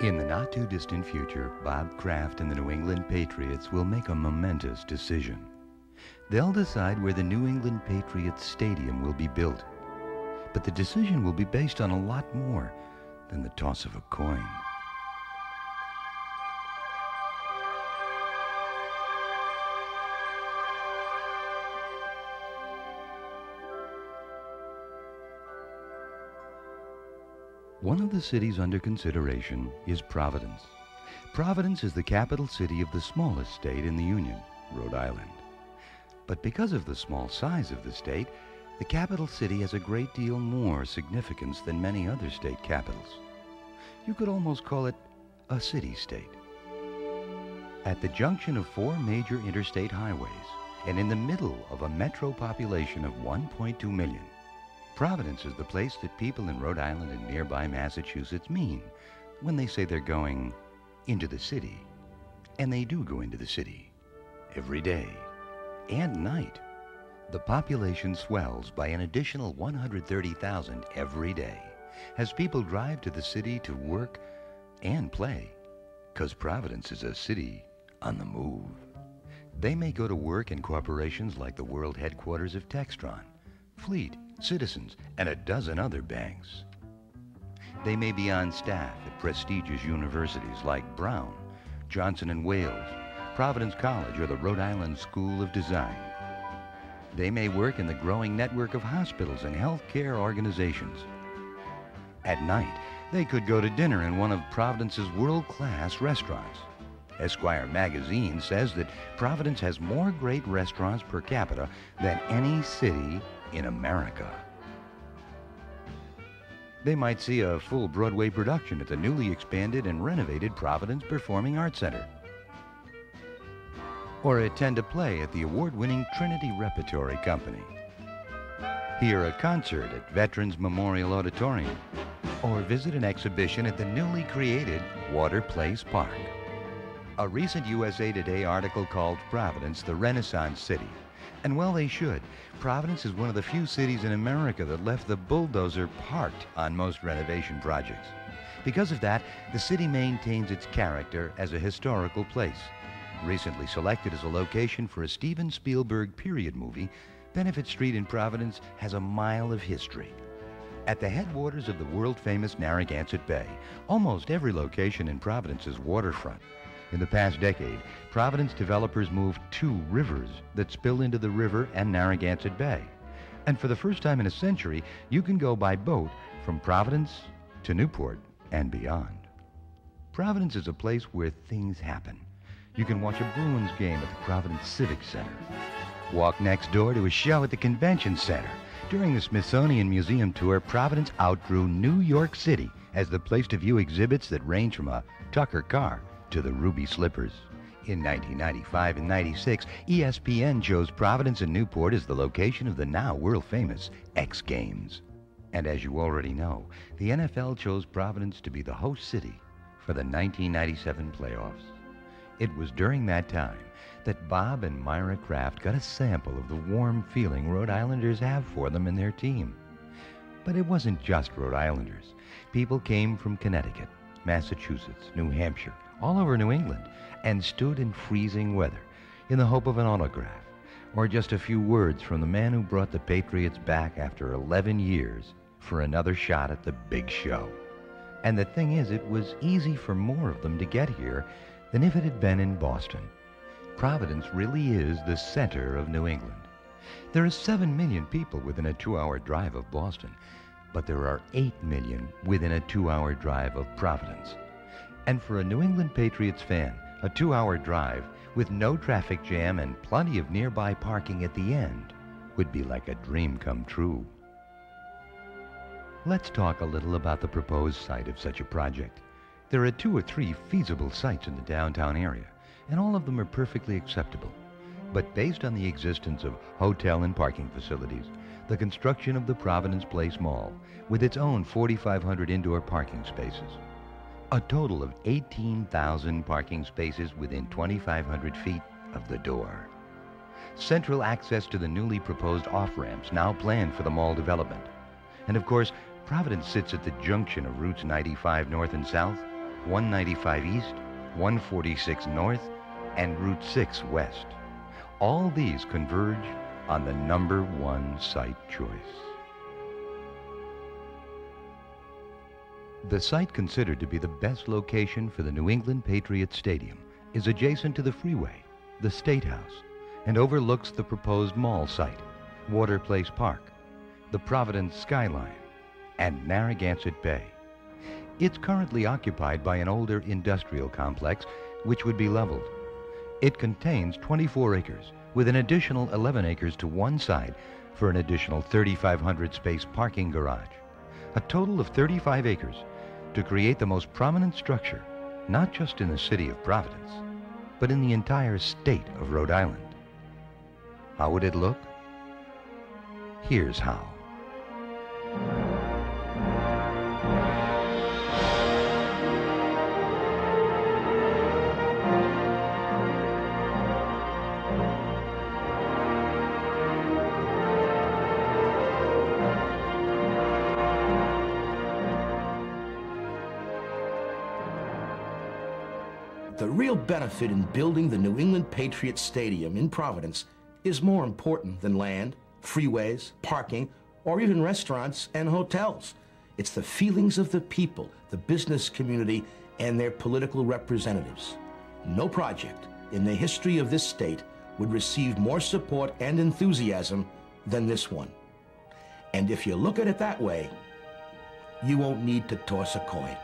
In the not-too-distant future, Bob Kraft and the New England Patriots will make a momentous decision. They'll decide where the New England Patriots Stadium will be built. But the decision will be based on a lot more than the toss of a coin. One of the cities under consideration is Providence. Providence is the capital city of the smallest state in the Union, Rhode Island. But because of the small size of the state, the capital city has a great deal more significance than many other state capitals. You could almost call it a city-state. At the junction of 4 major interstate highways, and in the middle of a metro population of 1.2 million, Providence is the place that people in Rhode Island and nearby Massachusetts mean when they say they're going into the city. And they do go into the city every day and night. The population swells by an additional 130,000 every day as people drive to the city to work and play, 'cause Providence is a city on the move. They may go to work in corporations like the world headquarters of Textron, Fleet, Citizens, and a dozen other banks. They may be on staff at prestigious universities like Brown, Johnson & Wales, Providence College, or the Rhode Island School of Design. They may work in the growing network of hospitals and healthcare organizations. At night, they could go to dinner in one of Providence's world-class restaurants. Esquire magazine says that Providence has more great restaurants per capita than any city in America. They might see a full Broadway production at the newly expanded and renovated Providence Performing Arts Center, or attend a play at the award-winning Trinity Repertory Company, hear a concert at Veterans Memorial Auditorium, or visit an exhibition at the newly created Water Place Park. A recent USA Today article called Providence the Renaissance City. And well, they should. Providence is one of the few cities in America that left the bulldozer parked on most renovation projects. Because of that, the city maintains its character as a historical place. Recently selected as a location for a Steven Spielberg period movie, Benefit Street in Providence has a mile of history. At the headwaters of the world-famous Narragansett Bay, almost every location in Providence is waterfront. In the past decade, Providence developers moved 2 rivers that spill into the river and Narragansett Bay. And for the first time in a century, you can go by boat from Providence to Newport and beyond. Providence is a place where things happen. You can watch a Bruins game at the Providence Civic Center. Walk next door to a show at the Convention Center. During the Smithsonian Museum tour, Providence outgrew New York City as the place to view exhibits that range from a Tucker car to the Ruby Slippers. In 1995 and 96, ESPN chose Providence and Newport as the location of the now world-famous X Games. And as you already know, the NFL chose Providence to be the host city for the 1997 playoffs. It was during that time that Bob and Myra Kraft got a sample of the warm feeling Rhode Islanders have for them and their team. But it wasn't just Rhode Islanders. People came from Connecticut, Massachusetts, New Hampshire, all over New England, and stood in freezing weather in the hope of an autograph or just a few words from the man who brought the Patriots back after 11 years for another shot at the big show. And the thing is, it was easy for more of them to get here than if it had been in Boston. Providence really is the center of New England. There are 7 million people within a 2-hour drive of Boston, but there are 8 million within a 2-hour drive of Providence. And for a New England Patriots fan, a 2-hour drive with no traffic jam and plenty of nearby parking at the end would be like a dream come true. Let's talk a little about the proposed site of such a project. There are 2 or 3 feasible sites in the downtown area, and all of them are perfectly acceptable. But based on the existence of hotel and parking facilities, the construction of the Providence Place Mall, with its own 4,500 indoor parking spaces, a total of 18,000 parking spaces within 2,500 feet of the door, central access to the newly proposed off-ramps now planned for the mall development, and of course, Providence sits at the junction of routes 95 north and south 195 East, 146 North, and Route 6 West. All these converge on the #1 site choice. The site considered to be the best location for the New England Patriots Stadium is adjacent to the freeway, the State House, and overlooks the proposed mall site, Water Place Park, the Providence skyline, and Narragansett Bay. It's currently occupied by an older industrial complex which would be leveled. It contains 24 acres with an additional 11 acres to one side for an additional 3,500 space parking garage. A total of 35 acres to create the most prominent structure, not just in the city of Providence, but in the entire state of Rhode Island. How would it look? Here's how. The real benefit in building the New England Patriots Stadium in Providence is more important than land, freeways, parking, or even restaurants and hotels. It's the feelings of the people, the business community, and their political representatives. No project in the history of this state would receive more support and enthusiasm than this one. And if you look at it that way, you won't need to toss a coin.